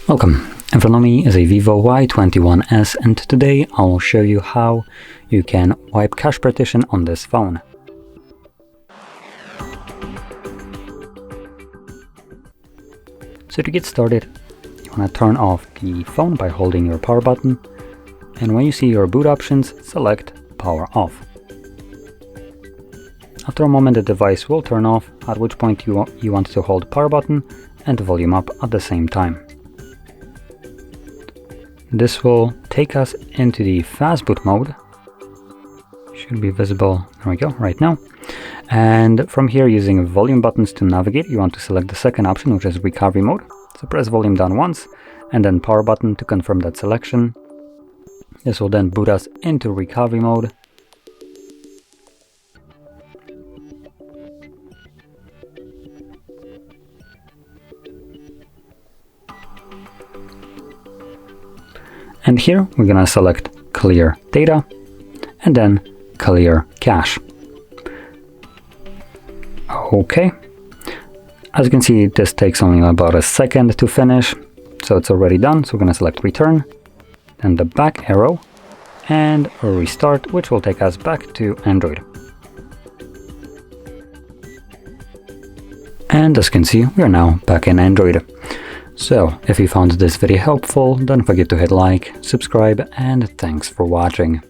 Welcome, in front of me is a VIVO Y21s, and today I'll show you how you can wipe cache partition on this phone. So to get started, you want to turn off the phone by holding your power button, and when you see your boot options, select power off. After a moment the device will turn off, at which point you want to hold power button and volume up at the same time. This will take us into the fast boot mode. Should be visible, there we go, right now. And from here, using volume buttons to navigate, you want to select the second option, which is recovery mode. So press volume down once and then power button to confirm that selection. This will then boot us into recovery mode. And here we're going to select clear data and then clear cache. Okay, as you can see, this takes only about a second to finish, so it's already done. So we're going to select return, then the back arrow, and a restart, which will take us back to Android. And as you can see, we are now back in Android. So, if you found this video helpful, don't forget to hit like, subscribe, and thanks for watching.